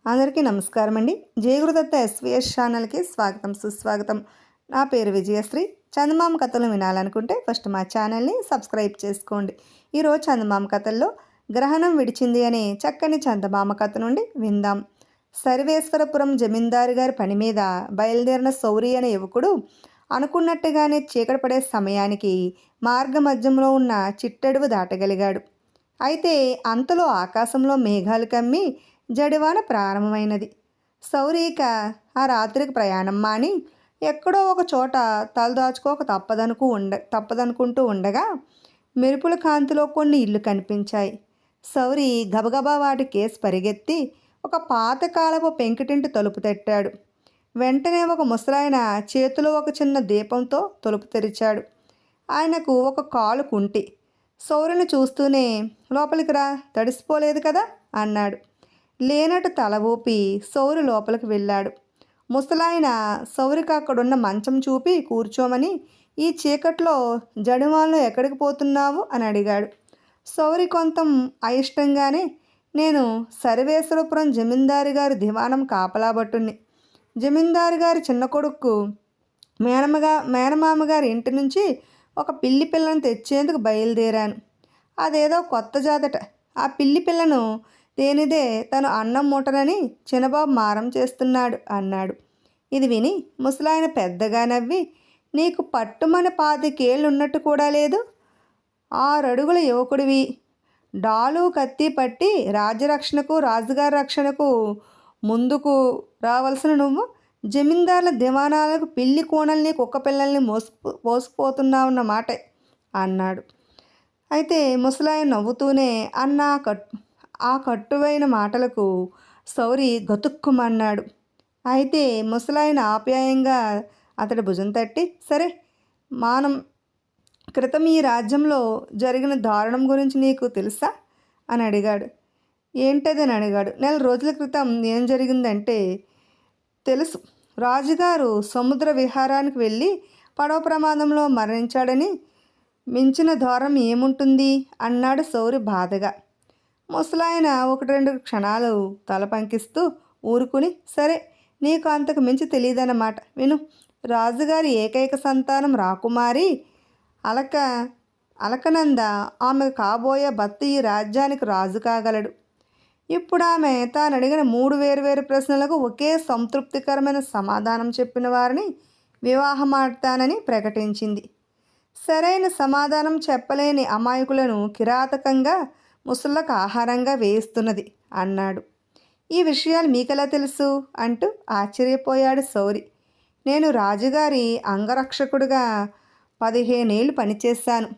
అందరికీ నమస్కారం అండి. జయగురుదత్త ఎస్వీఎస్ ఛానల్కి స్వాగతం సుస్వాగతం. నా పేరు విజయశ్రీ. చందమామ కథలు వినాలనుకుంటే ఫస్ట్ మా ఛానల్ని సబ్స్క్రైబ్ చేసుకోండి. ఈరోజు చందమామ కథల్లో గ్రహణం విడిచింది అనే చక్కని చందమామ కథ నుండి విందాం. సర్వేశ్వరపురం జమీందారు గారి పని మీద బయలుదేరిన సౌరి అనే యువకుడు అనుకున్నట్టుగానే చీకటి పడే సమయానికి మార్గమధ్యంలో ఉన్న చిట్టడువు దాటగలిగాడు. అయితే అంతలో ఆకాశంలో మేఘాలు కమ్మి జడివాన ప్రారంభమైనది. సౌరీక ఆ రాత్రికి ప్రయాణం మాని ఎక్కడో ఒక చోట తలదాచుకోక తప్పదనుకుంటూ ఉండగా మెరుపుల కాంతిలో కొన్ని ఇల్లు కనిపించాయి. సౌరి గబగబా వాటి కేసు పరిగెత్తి ఒక పాతకాలపు పెంకుటింటి తలుపు తట్టాడు. వెంటనే ఒక ముసలాయన చేతిలో ఒక చిన్న దీపంతో తలుపు తెరిచాడు. ఆయనకు ఒక కాలు కుంటి. సౌరిని చూస్తూనే లోపలికి రా, తడిసిపోలేదు కదా అన్నాడు. లేనట్టు తల ఊపి సౌరి లోపలికి వెళ్ళాడు. ముసలాయన సౌరికి అక్కడున్న మంచం చూపి కూర్చోమని, ఈ చీకట్లో జడివాన్లో ఎక్కడికి పోతున్నావు అని అడిగాడు. సౌరి కొంత అయిష్టంగానే, నేను సర్వేశ్వరపురం జమీందారు గారి దివాణం కాపలాబట్టుని. జమీందారు గారి చిన్న కొడుకు మేనమామగారి ఇంటి నుంచి ఒక పిల్లి పిల్లను తెచ్చేందుకు బయలుదేరాను. అదేదో కొత్త జాతట. ఆ పిల్లి పిల్లను దేనిదే తను అన్నం ముట్టనని చిన్నబాబు మారం చేస్తున్నాడు అన్నాడు. ఇది విని ముసలాయన పెద్దగా నవ్వి, నీకు పట్టుమని 25 ఏళ్ళు ఉన్నట్టు కూడా లేదు. 6 అడుగుల యువకుడివి. డాలు కత్తి పట్టి రాజ్యరక్షణకు రాజుగారి రక్షణకు ముందుకు రావాల్సిన నువ్వు జమీందారుల దివాణాలకు పిల్లి కోణల్ని కుక్క పిల్లల్ని పోసుకుపోతున్నావున్న మాట అన్నాడు. అయితే ముసలాయన నవ్వుతూనే ఆ కట్టువైన మాటలకు సౌరి గతుక్కుమన్నాడు. అయితే ముసలాయన ఆప్యాయంగా అతడి భుజం తట్టి, సరే, మానం క్రితం ఈ రాజ్యంలో జరిగిన దారుణం గురించి నీకు తెలుసా అని అడిగాడు. ఏంటదని అడిగాడు. 4 రోజుల క్రితం ఏం జరిగిందంటే, తెలుసు. రాజుగారు సముద్ర విహారానికి వెళ్ళి పడవ ప్రమాదంలో మరణించాడని మించిన దారుణం ఏముంటుంది అన్నాడు సౌరి బాధగా. ముసలాయన 1-2 క్షణాలు తల పంకిస్తూ ఊరుకుని, సరే, నీకు అంతకు మించి తెలియదన్నమాట. విను. రాజుగారి ఏకైక సంతానం రాకుమారి అలకనంద. ఆమె కాబోయే భర్త ఈ రాజ్యానికి రాజు కాగలడు. ఇప్పుడు ఆమె తాను అడిగిన 3 వేర్వేరు ప్రశ్నలకు ఒకే సంతృప్తికరమైన సమాధానం చెప్పిన వారిని వివాహమాడతానని ప్రకటించింది. సరైన సమాధానం చెప్పలేని అమాయకులను కిరాతకంగా ముసళ్ళకు ఆహారంగా వేయిస్తున్నది అన్నాడు. ఈ విషయాలు మీకెలా తెలుసు అంటూ ఆశ్చర్యపోయాడు సౌరి. నేను రాజుగారి అంగరక్షకుడిగా 15 ఏళ్ళు పనిచేశాను.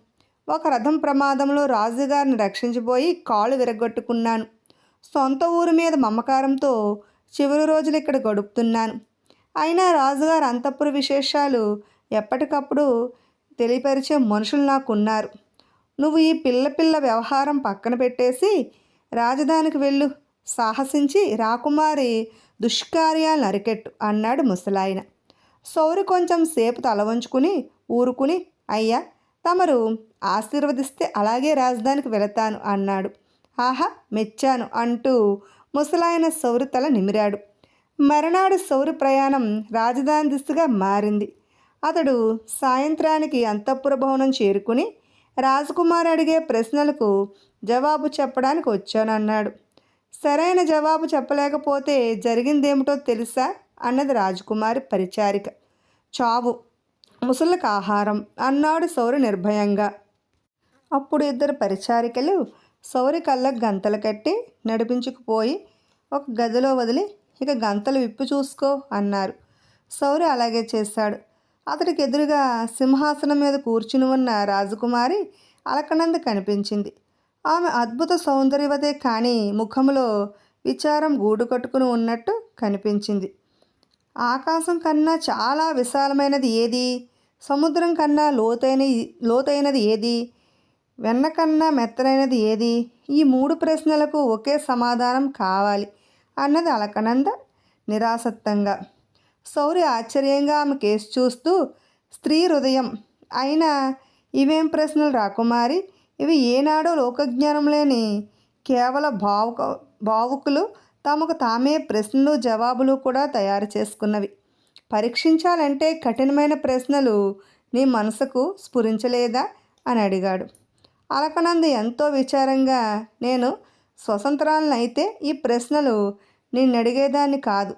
ఒక రథం ప్రమాదంలో రాజుగారిని రక్షించబోయి కాళ్ళు విరగొట్టుకున్నాను. సొంత ఊరి మీద మమకారంతో చివరి రోజులు ఇక్కడ గడుపుతున్నాను. అయినా రాజుగారి అంతఃపుర విశేషాలు ఎప్పటికప్పుడు తెలియపరిచే మనుషులు నాకున్నారు. నువ్వు ఈ పిల్ల వ్యవహారం పక్కన పెట్టేసి రాజధానికి వెళ్ళు. సాహసించి రాకుమారి దుష్కార్యాలను అరికెట్టు అన్నాడు ముసలాయన. సౌరి కొంచెం సేపు తల వంచుకుని ఊరుకుని, అయ్యా, తమరు ఆశీర్వదిస్తే అలాగే రాజధానికి వెళతాను అన్నాడు. ఆహా, మెచ్చాను అంటూ ముసలాయన సౌరి తల నిమిరాడు. మరునాడు సౌరి ప్రయాణం రాజధాని దిశగా మారింది. అతడు సాయంత్రానికి అంతఃపుర భవనం చేరుకుని రాజకుమారి అడిగే ప్రశ్నలకు జవాబు చెప్పడానికి వచ్చానన్నాడు. సరైన జవాబు చెప్పలేకపోతే జరిగిందేమిటో తెలుసా అన్నది రాజకుమారి పరిచారిక. చావు, ముసళ్ళకు ఆహారం అన్నాడు సౌరి నిర్భయంగా. అప్పుడు 2 పరిచారికలు సౌరి కళ్ళకు గంతలు కట్టి నడిపించుకుపోయి ఒక గదిలో వదిలి, ఇక గంతలు విప్పి చూసుకో అన్నారు. సౌరి అలాగే చేశాడు. అతడికి ఎదురుగా సింహాసనం మీద కూర్చుని ఉన్న రాజకుమారి అలకనంద కనిపించింది. ఆమె అద్భుత సౌందర్యవతే కానీ ముఖంలో విచారం గూడు కట్టుకుని ఉన్నట్టు కనిపించింది. ఆకాశం కన్నా చాలా విశాలమైనది ఏది? సముద్రం కన్నా లోతైనది ఏది? వెన్న కన్నా మెత్తనైనది ఏది? ఈ 3 ప్రశ్నలకు ఒకే సమాధానం కావాలి అన్నది అలకనంద నిరాసక్తంగా. సౌరి ఆశ్చర్యంగా ఆమె కేసు చూస్తూ, స్త్రీ హృదయం అయినా ఇవేం ప్రశ్నలు రాకుమారి, ఇవి ఏనాడో లోకజ్ఞానం లేని కేవల భావుకులు తమకు తామే ప్రశ్నలు జవాబులు కూడా తయారు చేసుకున్నవి. పరీక్షించాలంటే కఠినమైన ప్రశ్నలు నీ మనసుకు స్ఫురించలేదా అని అడిగాడు. అలకనంద ఎంతో విచారంగా, నేను స్వతంత్రాలనైతే ఈ ప్రశ్నలు నిన్నడిగేదాన్ని కాదు.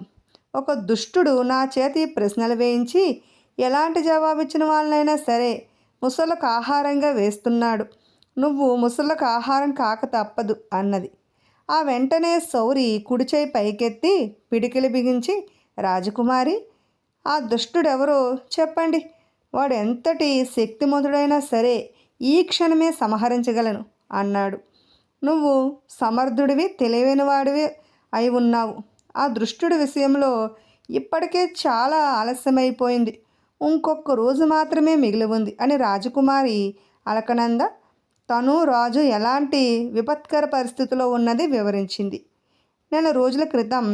ఒక దుష్టుడు నా చేతి ఈ ప్రశ్నలు వేయించి ఎలాంటి జవాబిచ్చిన వాళ్ళనైనా సరే ముసలకు ఆహారంగా వేస్తున్నాడు. నువ్వు ముసలకు ఆహారం కాక తప్పదు అన్నది. ఆ వెంటనే సౌరి కుడిచేయి పైకెత్తి పిడికిలి బిగించి, రాజకుమారి, ఆ దుష్టుడెవరో చెప్పండి. వాడు ఎంతటి శక్తిమంతుడైనా సరే ఈ క్షణమే సంహరించగలను అన్నాడు. నువ్వు సమర్థుడివి, తెలివైన వాడివి అయి ఉన్నావు. ఆ దుష్టుడి విషయంలో ఇప్పటికే చాలా ఆలస్యమైపోయింది. ఇంకొక రోజు మాత్రమే మిగిలి ఉంది అని రాజకుమారి అలకనంద తను రాజు ఎలాంటి విపత్కర పరిస్థితిలో ఉన్నది వివరించింది. నెల రోజుల క్రితం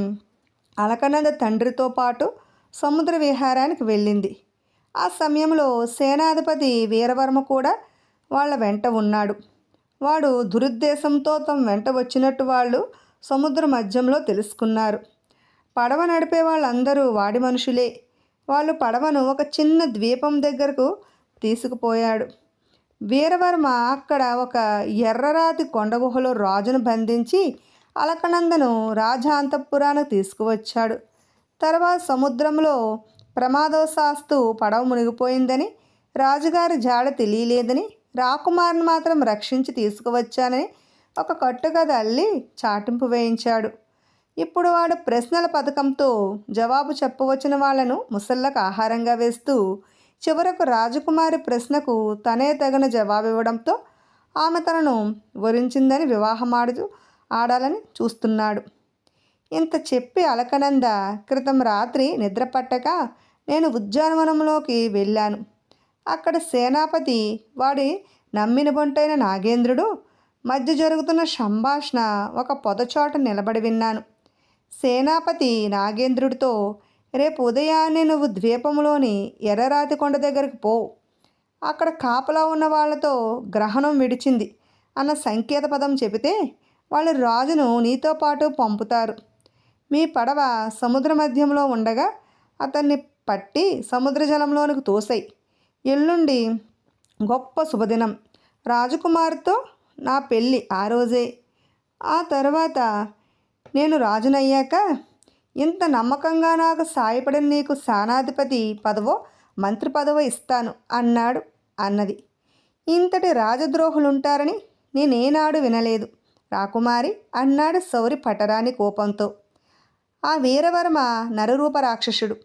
అలకనంద తండ్రితో పాటు సముద్ర విహారానికి వెళ్ళింది. ఆ సమయంలో సేనాధిపతి వీరవర్మ కూడా వాళ్ళ వెంట ఉన్నాడు. వాడు దురుద్దేశంతో తమ వెంట వచ్చినట్టు వాళ్ళు సముద్ర మధ్యంలో తెలుసుకున్నారు. పడవ నడిపే వాళ్ళందరూ వాడి మనుషులే. వాళ్ళు పడవను ఒక చిన్న ద్వీపం దగ్గరకు తీసుకుపోయాడు. వీరవర్మ అక్కడ ఒక ఎర్రరాతి కొండగుహలో రాజును బంధించి అలకనందను రాజాంతఃపురానికి తీసుకువచ్చాడు. తర్వాత సముద్రంలో ప్రమాదవశాత్తు పడవ మునిగిపోయిందని, రాజుగారి జాడ తెలియలేదని, రాకుమారుని మాత్రం రక్షించి తీసుకువచ్చానని ఒక కట్టుకథ అల్లి చాటింపు వేయించాడు. ఇప్పుడు వాడు ప్రశ్నల పథకంతో జవాబు చెప్పవచ్చిన వాళ్లను ముసళ్ళకు ఆహారంగా వేస్తూ చివరకు రాజకుమారి ప్రశ్నకు తనే తగిన జవాబివ్వడంతో ఆమె తనను వరించిందని ఆడాలని చూస్తున్నాడు. ఇంత చెప్పి అలకనంద, క్రితం రాత్రి నిద్ర పట్టక నేను ఉద్యానవనంలోకి వెళ్ళాను. అక్కడ సేనాపతి, వాడి నమ్మిన బొంటైన నాగేంద్రుడు మధ్య జరుగుతున్న సంభాషణ ఒక పొదచోట నిలబడి విన్నాను. సేనాపతి నాగేంద్రుడితో, రేపు ఉదయాన్నే నువ్వు ద్వీపంలోని ఎర్రరాతి కొండ దగ్గరికి పో. అక్కడ కాపలా ఉన్న వాళ్లతో గ్రహణం విడిచింది అన్న సంకేత పదం చెబితే వాళ్ళు రాజును నీతో పాటు పంపుతారు. మీ పడవ సముద్ర మధ్యంలో ఉండగా అతన్ని పట్టి సముద్ర జలంలోనికి తోసాయి. ఎల్లుండి గొప్ప శుభదినం. రాజకుమారితో నా పెళ్ళి ఆ రోజే. ఆ తర్వాత నేను రాజునయ్యాక ఇంత నమ్మకంగా నాకు సాయపడిన నీకు సేనాధిపతి పదవో మంత్రి పదవో ఇస్తాను అన్నది. ఇంతటి రాజద్రోహులుంటారని నేనేనాడు వినలేదు రాకుమారి అన్నాడు సౌరి పటరాని కోపంతో. ఆ వీరవర్మ నరరూప రాక్షసుడు.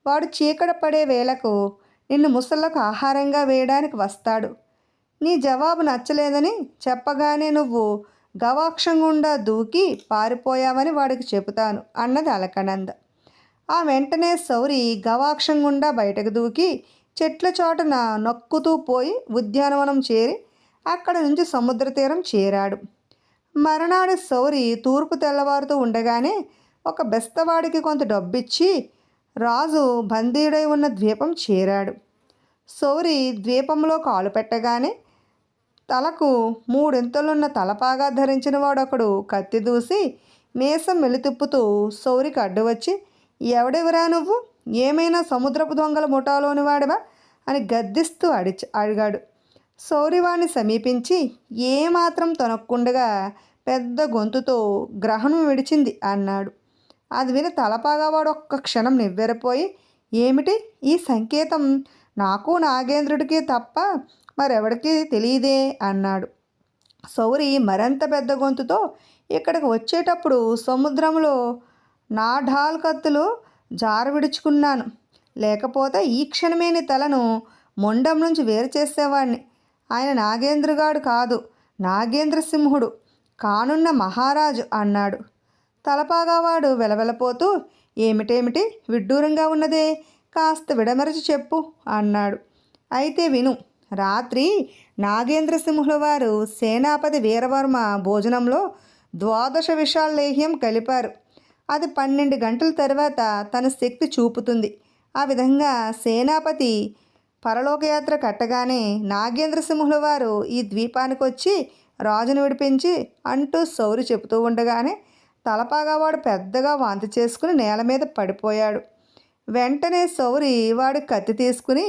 వాడు చీకట పడే వేళకు నిన్ను ముసళ్ళకు ఆహారంగా వేయడానికి వస్తాడు. నీ జవాబు నచ్చలేదని చెప్పగానే నువ్వు గవాక్షం గుండా దూకి పారిపోయావని వాడికి చెబుతాను అన్నది అలకనంద. ఆ వెంటనే సౌరి గవాక్షం గుండా బయటకు దూకి చెట్ల చోటన నొక్కుతూ పోయి ఉద్యానవనం చేరి అక్కడ నుంచి సముద్ర తీరం చేరాడు. మరునాడు సౌరి తూర్పు తెల్లవారుతూ ఉండగానే ఒక బెస్తవాడికి కొంత డబ్బిచ్చి రాజు బందీడై ఉన్న ద్వీపం చేరాడు. సౌరి ద్వీపంలో కాలు పెట్టగానే తలకు మూడింతలున్న తలపాగా ధరించిన వాడొకడు కత్తి దూసి మీసం మెలితిప్పుతూ సౌరికి అడ్డు వచ్చి, ఎవడెవరా నువ్వు? ఏమైనా సముద్రపు దొంగల ముఠాలోని వాడివా అని గద్దిస్తూ అడిగాడు. సౌరి వాడిని సమీపించి ఏమాత్రం తొనక్కుండగా పెద్ద గొంతుతో గ్రహణం విడిచింది అన్నాడు. అది విని తలపాగా వాడు ఒక్క క్షణం నివ్వెరపోయి, ఏమిటి ఈ సంకేతం? నాకు నాగేంద్రుడికి తప్ప మరెవడికి తెలియదే అన్నాడు. సౌరి మరింత పెద్ద గొంతుతో, ఇక్కడికి వచ్చేటప్పుడు సముద్రంలో నా ఢాల్ కత్తులు జార విడుచుకున్నాను. లేకపోతే ఈ క్షణమే నీ తలను మొండం నుంచి వేరు చేసేవాడిని. ఆయన నాగేంద్రగాడు కాదు, నాగేంద్ర సింహుడు, కానున్న మహారాజు అన్నాడు. తలపాగావాడు వెలవెలపోతూ, ఏమిటేమిటి విడ్డూరంగా ఉన్నదే, కాస్త విడమరచి చెప్పు అన్నాడు. అయితే విను. రాత్రి నాగేంద్రసింహుల వారు సేనాపతి వీరవర్మ భోజనంలో 12 విషాల లేహ్యం కలిపారు. అది 12 గంటల తర్వాత తన శక్తి చూపుతుంది. ఆ విధంగా సేనాపతి పరలోకయాత్ర కట్టగానే నాగేంద్రసింహుల వారు ఈ ద్వీపానికి వచ్చి రాజును విడిపించి అంటూ సౌరి చెబుతూ ఉండగానే తలపాగావాడు పెద్దగా వాంతి చేసుకుని నేల మీద పడిపోయాడు. వెంటనే సౌరి వాడి కత్తి తీసుకుని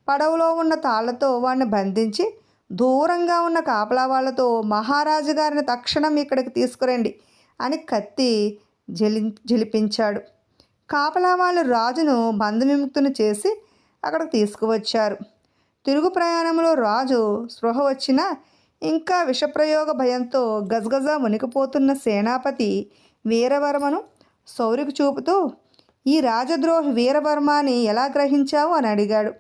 పడవలో ఉన్న తాళ్లతో వాడిని బంధించి దూరంగా ఉన్న కాపలా వాళ్ళతో మహారాజు గారిని తక్షణం ఇక్కడికి తీసుకురండి అని కత్తి జిలిపించాడు. కాపలా వాళ్ళు రాజును బంధవిముక్తుని చేసి అక్కడికి తీసుకువచ్చారు. తిరుగు ప్రయాణంలో రాజు స్పృహ వచ్చినా ఇంకా విషప్రయోగ భయంతో గజగజ వణికిపోతున్న సేనాపతి వీరవర్మను సౌరికి చూపుతూ, ఈ రాజద్రోహి వీరవర్మని ఎలా గ్రహించావు అని అడిగాడు.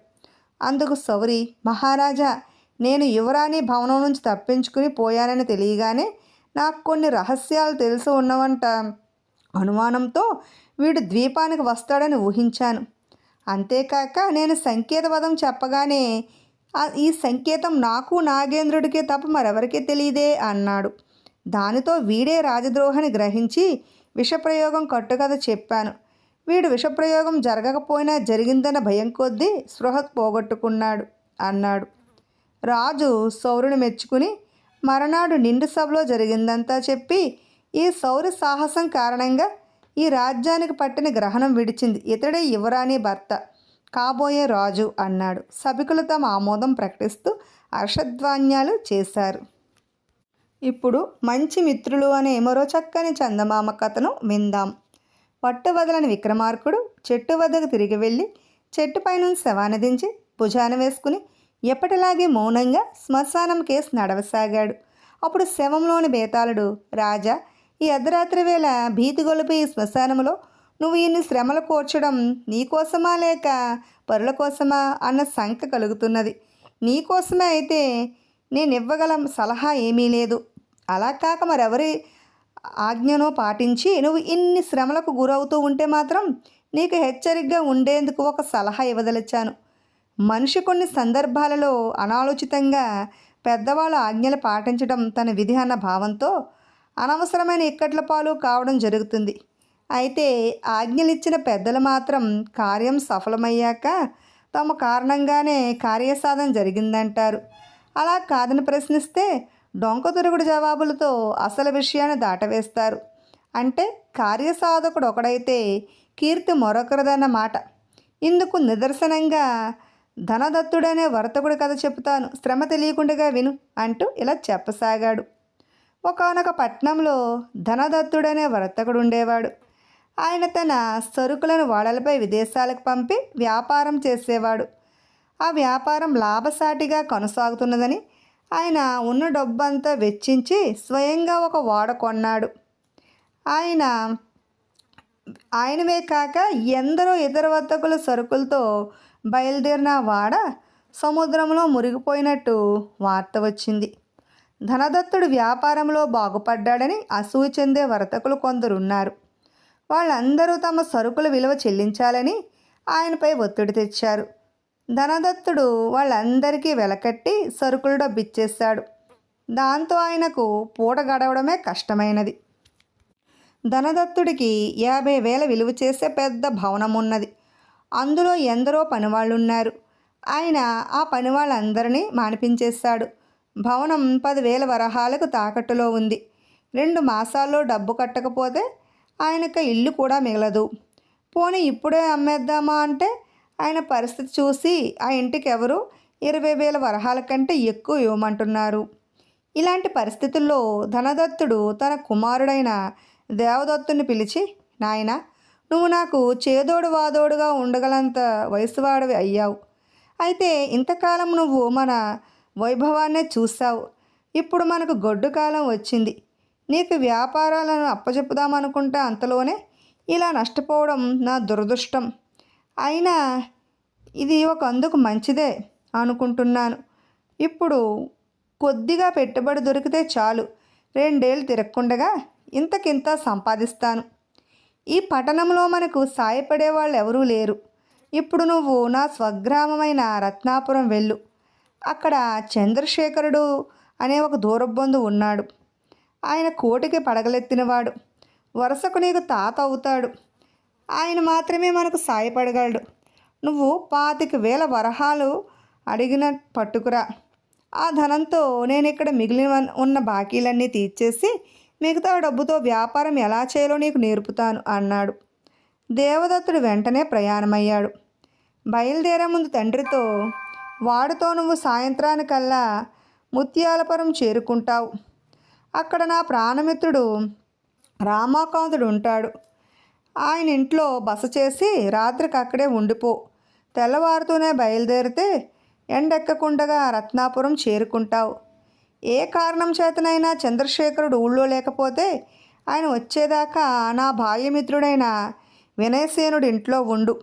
అందుకు సౌరి, మహారాజా, నేను యువరాణి భవనం నుంచి తప్పించుకుని పోయానని తెలియగానే నాకు కొన్ని రహస్యాలు తెలిసి ఉన్నవంట అనుమానంతో వీడు ద్వీపానికి వస్తాడని ఊహించాను. అంతేకాక నేను సంకేతపదం చెప్పగానే ఈ సంకేతం నాకు నాగేంద్రుడికే తప్ప మరెవరికీ తెలియదే అన్నాడు. దానితో వీడే రాజద్రోహాన్ని గ్రహించి విషప్రయోగం కట్టుకథ చెప్పాను. వీడు విషప్రయోగం జరగకపోయినా జరిగిందన్న భయం కొద్దీ స్పృహ పోగొట్టుకున్నాడు అన్నాడు. రాజు సౌరుని మెచ్చుకుని మరనాడు నిండు సభలో జరిగిందంతా చెప్పి, ఈ సౌరి సాహసం కారణంగా ఈ రాజ్యానికి పట్టిన గ్రహణం విడిచింది. ఇతడే యువరాణి భర్త, కాబోయే రాజు అన్నాడు. సభికులు తమ ఆమోదం ప్రకటిస్తూ హర్షధ్వాన్యాలు చేశారు. ఇప్పుడు మంచి మిత్రులు అనే మరో చక్కని చందమామ కథను విందాం. పట్టు వదలని విక్రమార్కుడు చెట్టు వద్దకు తిరిగి వెళ్ళి చెట్టుపై నుంచి శవాన్ని దించి భుజాన వేసుకుని ఎప్పటిలాగే మౌనంగా శ్మశానం కేసు నడవసాగాడు. అప్పుడు శవంలోని బేతాళుడు, రాజా, ఈ అర్ధరాత్రి వేళ భీతి గొలిపి ఈ శ్మశానంలో నువ్వు ఇన్ని శ్రమలు కోర్చడం నీకోసమా లేక పరుల కోసమా అన్న శంక కలుగుతున్నది. నీకోసమే అయితే నేను ఇవ్వగల సలహా ఏమీ లేదు. అలా కాక మరెవరి ఆజ్ఞను పాటించి నువ్వు ఇన్ని శ్రమలకు గురవుతూ ఉంటే మాత్రం నీకు హెచ్చరికగా ఉండేందుకు ఒక సలహా ఇవ్వదలిచాను. మనిషి కొన్ని సందర్భాలలో అనాలోచితంగా పెద్దవాళ్ళ ఆజ్ఞలు పాటించడం తన విధి అన్న భావంతో అనవసరమైన ఇక్కట్ల పాలు కావడం జరుగుతుంది. అయితే ఆజ్ఞలిచ్చిన పెద్దలు మాత్రం కార్యం సఫలమయ్యాక తమ కారణంగానే కార్యసాధన జరిగిందంటారు. అలా కాదని ప్రశ్నిస్తే డొంక తిరుగుడు జవాబులతో అసలు విషయాన్ని దాటవేస్తారు. అంటే కార్యసాధకుడు ఒకడైతే కీర్తి మరొకరిదన్న మాట. ఇందుకు నిదర్శనంగా ధనదత్తుడనే వర్తకుడి కథ చెబుతాను, శ్రమ తెలియకుండా విను అంటూ ఇలా చెప్పసాగాడు. ఒకానొక పట్నంలో ధనదత్తుడనే వర్తకుడు ఉండేవాడు. ఆయన తన సరుకులను ఓడలపై విదేశాలకు పంపి వ్యాపారం చేసేవాడు. ఆ వ్యాపారం లాభసాటిగా కొనసాగుతున్నదని ఆయన ఉన్న డబ్బంతా వెచ్చించి స్వయంగా ఒక ఓడ కొన్నాడు. ఆయనవే కాక ఎందరో ఇతర వర్తకుల సరుకులతో బయలుదేరిన వాడ సముద్రంలో మునిగిపోయినట్టు వార్త వచ్చింది. ధనదత్తుడు వ్యాపారంలో బాగుపడ్డాడని అసూయ చెందే వర్తకులు కొందరున్నారు. వాళ్ళందరూ తమ సరుకుల విలువ చెల్లించాలని ఆయనపై ఒత్తిడి తెచ్చారు. ధనదత్తుడు వాళ్ళందరికీ వెలకట్టి సరుకులు డబ్బిచ్చేశాడు. దాంతో ఆయనకు పూట గడవడమే కష్టమైనది. ధనదత్తుడికి 50,000 విలువ చేసే పెద్ద భవనం ఉన్నది. అందులో ఎందరో పనివాళ్ళున్నారు. ఆయన ఆ పనివాళ్ళందరినీ మానిపించేశాడు. భవనం 10,000 వరహాలకు తాకట్టులో ఉంది. 2 మాసాల్లో డబ్బు కట్టకపోతే ఆయనకు ఇల్లు కూడా మిగలదు. పోనీ ఇప్పుడే అమ్మేద్దామా అంటే ఆయన పరిస్థితి చూసి ఆ ఇంటికి ఎవరు 20,000 వరహాల కంటే ఎక్కువ ఇవ్వమంటున్నారు. ఇలాంటి పరిస్థితుల్లో ధనదత్తుడు తన కుమారుడైన దేవదత్తుని పిలిచి, నాయనా, నువ్వు నాకు చేదోడు వాదోడుగా ఉండగలంత వయసువాడివి అయ్యావు. అయితే ఇంతకాలం నువ్వు మన వైభవాన్నే చూసావు. ఇప్పుడు మనకు గొడ్డు కాలం వచ్చింది. నీకు వ్యాపారాలను అప్పచెప్పుదామనుకుంటే అంతలోనే ఇలా నష్టపోవడం నా దురదృష్టం. అయినా ఇది ఒక అందుకు మంచిదే అనుకుంటున్నాను. ఇప్పుడు కొద్దిగా పెట్టుబడి దొరికితే చాలు, 2 ఏళ్ళు తిరగకుండగా ఇంతకింత సంపాదిస్తాను. ఈ పట్టణంలో మనకు సాయపడే వాళ్ళు ఎవరూ లేరు. ఇప్పుడు నువ్వు నా స్వగ్రామమైన రత్నాపురం వెళ్ళు. అక్కడ చంద్రశేఖరుడు అనే ఒక దూరబంధు ఉన్నాడు. ఆయన కోటికి పడగలెత్తినవాడు. వరుసకు నీకు తాత అవుతాడు. ఆయన మాత్రమే మనకు సాయపడగలడు. నువ్వు 25,000 వరహాలు అడిగిన పట్టుకురా. ఆ ధనంతో నేను ఇక్కడ మిగిలిన ఉన్న బాకీలన్నీ తీర్చేసి మిగతా డబ్బుతో వ్యాపారం ఎలా చేయాలో నీకు నేర్పుతాను అన్నాడు. దేవదత్తుడు వెంటనే ప్రయాణమయ్యాడు. బయలుదేరే ముందు తండ్రితో, వాడితో నువ్వు సాయంత్రానికల్లా ముత్యాలపురం చేరుకుంటావు. అక్కడ నా ప్రాణమిత్రుడు రామాకాంతుడు ఉంటాడు. ఆయన ఇంట్లో బస చేసి రాత్రికి అక్కడే ఉండిపో. తెల్లవారుతూనే బయలుదేరితే ఎండెక్కకుండగా రత్నాపురం చేరుకుంటావు. ఏ కారణం చేతనైనా చంద్రశేఖరుడు ఊళ్ళో లేకపోతే ఆయన వచ్చేదాకా నా బాల్యమిత్రుడైన వినయసేనుడి ఇంట్లో ఉండు.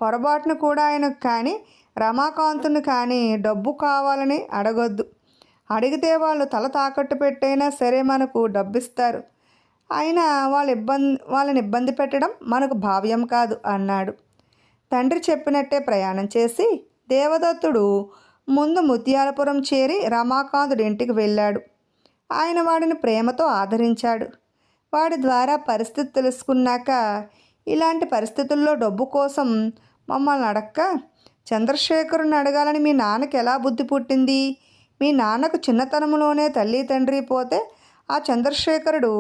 పొరపాటును కూడా ఆయనకు కానీ రమాకాంతుని కానీ డబ్బు కావాలని అడగొద్దు. అడిగితే వాళ్ళు తల తాకట్టు పెట్టైనా సరే మనకు డబ్బిస్తారు. అయినా వాళ్ళని ఇబ్బంది పెట్టడం మనకు భావ్యం కాదు అన్నాడు. తండ్రి చెప్పినట్టే ప్రయాణం చేసి దేవదత్తుడు ముందు ముత్యాలపురం చేరి రమాకాంతుడి ఇంటికి వెళ్ళాడు. ఆయన వాడిని ప్రేమతో ఆదరించాడు. వాడి ద్వారా పరిస్థితి తెలుసుకున్నాక, ఇలాంటి పరిస్థితుల్లో డబ్బు కోసం మమ్మల్ని అడక్క చంద్రశేఖరుని అడగాలని మీ నాన్నకి ఎలా బుద్ధి పుట్టింది? మీ నాన్నకు చిన్నతనంలోనే తల్లి తండ్రి పోతే ఆ చంద్రశేఖరుడు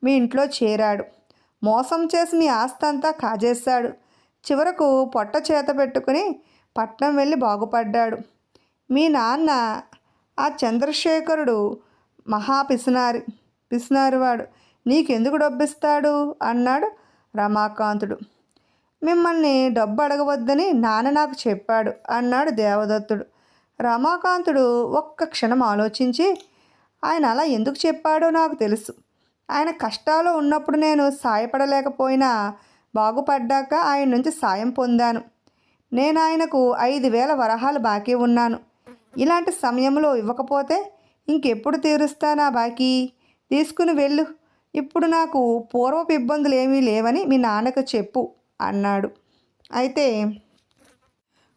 మీ ఇంట్లో చేరాడు. మోసం చేసి మీ ఆస్తి అంతా కాజేశాడు. చివరకు పొట్ట చేత పెట్టుకుని పట్నం వెళ్ళి బాగుపడ్డాడు. మీ నాన్న ఆ చంద్రశేఖరుడు మహా పిసినారివాడు. నీకెందుకు డబ్బిస్తాడు అన్నాడు రమాకాంతుడు. మిమ్మల్ని డబ్బు అడగవద్దని నాన్న నాకు చెప్పాడు అన్నాడు దేవదత్తుడు. రమాకాంతుడు ఒక్క క్షణం ఆలోచించి, ఆయన అలా ఎందుకు చెప్పాడో నాకు తెలుసు. ఆయన కష్టాల్లో ఉన్నప్పుడు నేను సాయపడలేకపోయినా బాగుపడ్డాక ఆయన నుంచి సాయం పొందాను. నేను ఆయనకు 5,000 వరహాలు బాకీ ఉన్నాను. ఇలాంటి సమయంలో ఇవ్వకపోతే ఇంకెప్పుడు తీరుస్తానా బాకీ? తీసుకుని వెళ్ళు. ఇప్పుడు నాకు పూర్వపు ఇబ్బందులు ఏమీ లేవని మీ నాన్నకు చెప్పు అన్నాడు. అయితే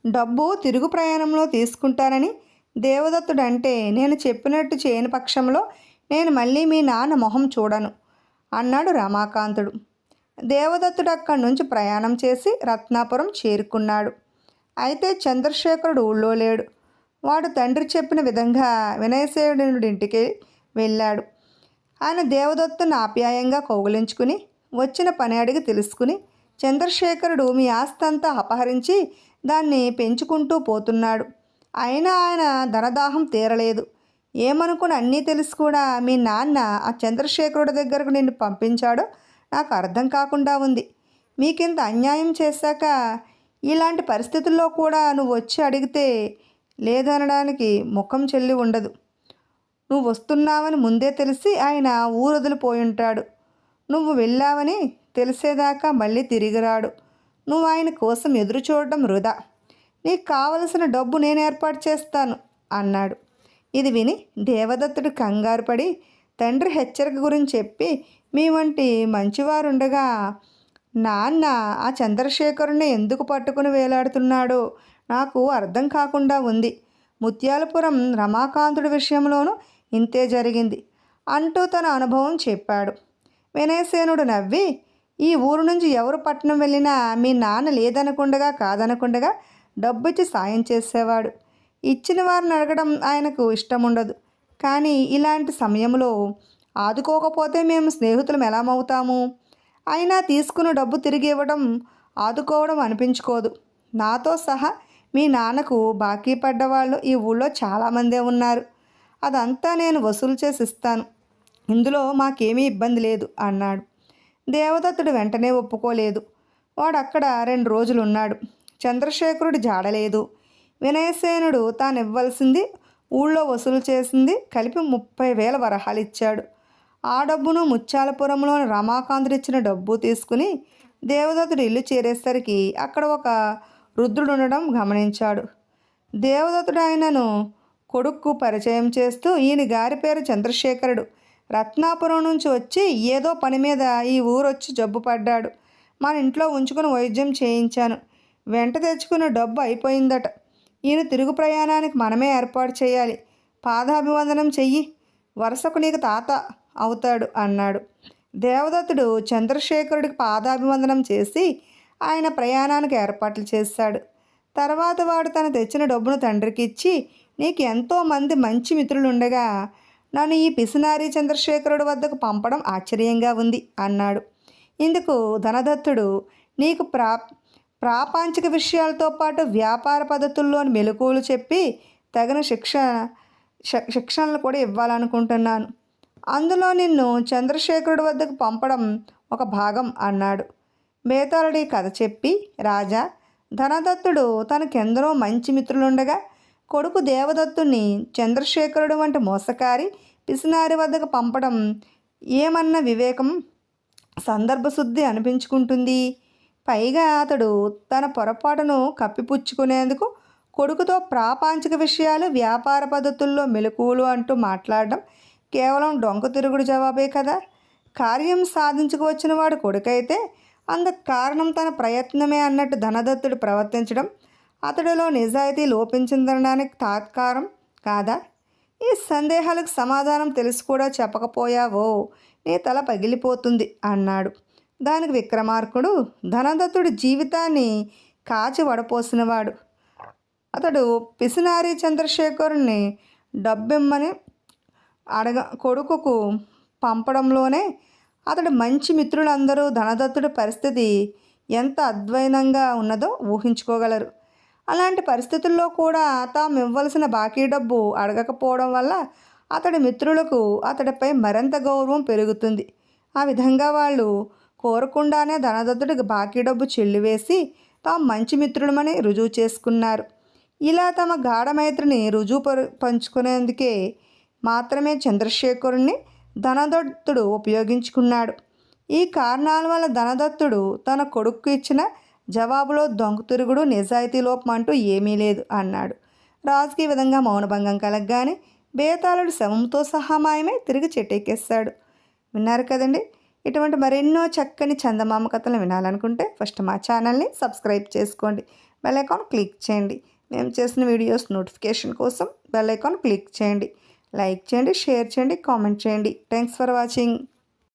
డబ్బు తిరుగు ప్రయాణంలో తీసుకుంటానని దేవదత్తుడు అంటే, నేను చెప్పినట్టు చేయని పక్షంలో నేను మళ్ళీ మీ నాన్న మొహం చూడను అన్నాడు రమాకాంతుడు. దేవదత్తుడు అక్కడి నుంచి ప్రయాణం చేసి రత్నాపురం చేరుకున్నాడు. అయితే చంద్రశేఖరుడు ఊళ్ళో లేడు. వాడు తండ్రి చెప్పిన విధంగా వినయసేనుడి ఇంటికి వెళ్ళాడు. ఆయన దేవదత్తుని ఆప్యాయంగా కౌగిలించుకుని వచ్చిన పని అడిగి తెలుసుకుని, చంద్రశేఖరుడు మీ ఆస్తి అంతా అపహరించి దాన్ని పెంచుకుంటూ పోతున్నాడు. అయినా ఆయన ధనదాహం తీరలేదు. ఏమనుకుని అన్నీ తెలుసు కూడా మీ నాన్న ఆ చంద్రశేఖరుడి దగ్గరకు నిన్ను పంపించాడో నాకు అర్థం కాకుండా ఉంది. మీకింత అన్యాయం చేశాక ఇలాంటి పరిస్థితుల్లో కూడా నువ్వు వచ్చి అడిగితే లేదనడానికి ముఖం చెల్లి ఉండదు. నువ్వు వస్తున్నావని ముందే తెలిసి ఆయన ఊరు వదిలిపోయి ఉంటాడు. నువ్వు వెళ్ళావని తెలిసేదాకా మళ్ళీ తిరిగిరాడు. నువ్వు ఆయన కోసం ఎదురు చూడడం వృధా. నీకు కావలసిన డబ్బు నేను ఏర్పాటు చేస్తాను అన్నాడు. ఇది విని దేవదత్తుడు కంగారు పడి తండ్రి హెచ్చరిక గురించి చెప్పి, మీ వంటి మంచివారుండగా నాన్న ఆ చంద్రశేఖరుణ్ణి ఎందుకు పట్టుకుని వేలాడుతున్నాడో నాకు అర్థం కాకుండా ఉంది. ముత్యాలపురం రమాకాంతుడి విషయంలోనూ ఇంతే జరిగింది అంటూ తన అనుభవం చెప్పాడు. వినయసేనుడు నవ్వి, ఈ ఊరు నుంచి ఎవరు పట్టణం వెళ్ళినా మీ నాన్న లేదనకుండగా కాదనకుండగా డబ్బిచ్చి సాయం చేసేవాడు. ఇచ్చిన వారిని అడగడం ఆయనకు ఇష్టం ఉండదు. కానీ ఇలాంటి సమయంలో ఆదుకోకపోతే మేము స్నేహితులం ఎలామవుతాము? అయినా తీసుకున్న డబ్బు తిరిగి ఇవ్వడం ఆదుకోవడం అనిపించుకోదు. నాతో సహా మీ నాన్నకు బాకీ పడ్డవాళ్ళు ఈ ఊళ్ళో చాలామందే ఉన్నారు. అదంతా నేను వసూలు చేసి ఇస్తాను. ఇందులో మాకేమీ ఇబ్బంది లేదు అన్నాడు. దేవదత్తుడు వెంటనే ఒప్పుకోలేదు. వాడు అక్కడ 2 రోజులు ఉన్నాడు. చంద్రశేఖరుడు జాడలేదు. వినయసేనుడు తాను ఇవ్వాల్సింది ఊళ్ళో వసూలు చేసింది కలిపి 30,000 వరహాలు ఇచ్చాడు. ఆ డబ్బును ముత్యాలపురంలోని రమాకాంతుడు ఇచ్చిన డబ్బు తీసుకుని దేవదత్తుడు ఇల్లు చేరేసరికి అక్కడ ఒక రుద్రుడు ఉండడం గమనించాడు. దేవదత్తుడు ఆయనను కొడుక్కు పరిచయం చేస్తూ, ఈయన గారి పేరు చంద్రశేఖరుడు. రత్నాపురం నుంచి వచ్చి ఏదో పని మీద ఈ ఊరొచ్చి జబ్బు పడ్డాడు. మన ఇంట్లో ఉంచుకుని వైద్యం చేయించాను. వెంట తెచ్చుకున్న డబ్బు అయిపోయిందట. ఈయన తిరుగు ప్రయాణానికి మనమే ఏర్పాటు చేయాలి. పాదాభివందనం చెయ్యి, వరుసకు నీకు తాత అవుతాడు అన్నాడు. దేవదత్తుడు చంద్రశేఖరుడికి పాదాభివందనం చేసి ఆయన ప్రయాణానికి ఏర్పాట్లు చేశాడు. తర్వాత వాడు తను తెచ్చిన డబ్బును తండ్రికి ఇచ్చి, నీకు ఎంతోమంది మంచి మిత్రులుండగా నన్ను ఈ పిసినారి చంద్రశేఖరుడు వద్దకు పంపడం ఆశ్చర్యంగా ఉంది అన్నాడు. ఇందుకు ధనదత్తుడు, నీకు ప్రాపంచిక విషయాలతో పాటు వ్యాపార పద్ధతుల్లోని మెలకువలు చెప్పి తగిన శిక్షణలు కూడా ఇవ్వాలనుకుంటున్నాను. అందులో నిన్ను చంద్రశేఖరుడు వద్దకు పంపడం ఒక భాగం అన్నాడు. బేతాళుడి కథ చెప్పి, రాజా, ధనదత్తుడు తనకెందరో మంచి మిత్రులుండగా కొడుకు దేవదత్తుని చంద్రశేఖరుడు వంటి మోసకారి పిసినారి వద్దకు పంపడం ఏమన్న వివేకం, సందర్భశుద్ధి అనిపించుకుంటుంది. పైగా అతడు తన పొరపాటును కప్పిపుచ్చుకునేందుకు కొడుకుతో ప్రాపంచిక విషయాలు, వ్యాపార పద్ధతుల్లో మెలకువలు అంటూ మాట్లాడడం కేవలం డొంక తిరుగుడు జవాబే కదా. కార్యం సాధించుకువచ్చిన వాడు కొడుకైతే అందుకు కారణం తన ప్రయత్నమే అన్నట్టు ధనదత్తుడు ప్రవర్తించడం అతడిలో నిజాయితీ లోపించిందనడానికి తాత్కారం కాదా? ఈ సందేహాలకు సమాధానం తెలిసి కూడా చెప్పకపోయావో నీ తల పగిలిపోతుంది అన్నాడు. దానికి విక్రమార్కుడు, ధనదత్తుడి జీవితాన్ని కాచి వడపోసినవాడు. అతడు పిసినారి చంద్రశేఖరుణ్ణి డబ్బిమ్మని కొడుకుకు పంపడంలోనే అతడి మంచి మిత్రులందరూ ధనదత్తుడి పరిస్థితి ఎంత అధ్వాన్నంగా ఉన్నదో ఊహించుకోగలరు. అలాంటి పరిస్థితుల్లో కూడా తాము ఇవ్వవలసిన బాకీ డబ్బు అడగకపోవడం వల్ల అతడి మిత్రులకు అతడిపై మరింత గౌరవం పెరుగుతుంది. ఆ విధంగా వాళ్ళు కోరకుండానే ధనదత్తుడికి బాకీ డబ్బు చెల్లివేసి తాము మంచి మిత్రులమని రుజువు చేసుకున్నారు. ఇలా తమ గాఢమైత్రిని పంచుకునేందుకే మాత్రమే చంద్రశేఖరుణ్ణి ధనదత్తుడు ఉపయోగించుకున్నాడు. ఈ కారణాల వల్ల ధనదత్తుడు తన కొడుకు ఇచ్చిన జవాబులో దొంగ తిరుగుడు, నిజాయితీ లోపం అంటూ ఏమీ లేదు అన్నాడు. రాజుకి ఈ విధంగా మౌనభంగం కలగగానే బేతాళుడు శవంతో సహా మాయమై తిరిగి చెట్టెక్కేస్తాడు. విన్నారు కదండి. ఇటువంటి మరెన్నో చక్కని చందమామ కథలు వినాలనుకుంటే ఫస్ట్ మా ఛానల్ని సబ్స్క్రైబ్ చేసుకోండి. బెల్ ఐకాన్ క్లిక్ చేయండి. మేము చేసిన వీడియోస్ నోటిఫికేషన్ కోసం బెల్ ఐకాన్ క్లిక్ చేయండి. లైక్ చేయండి, షేర్ చేయండి, కామెంట్ చేయండి. Thanks for watching.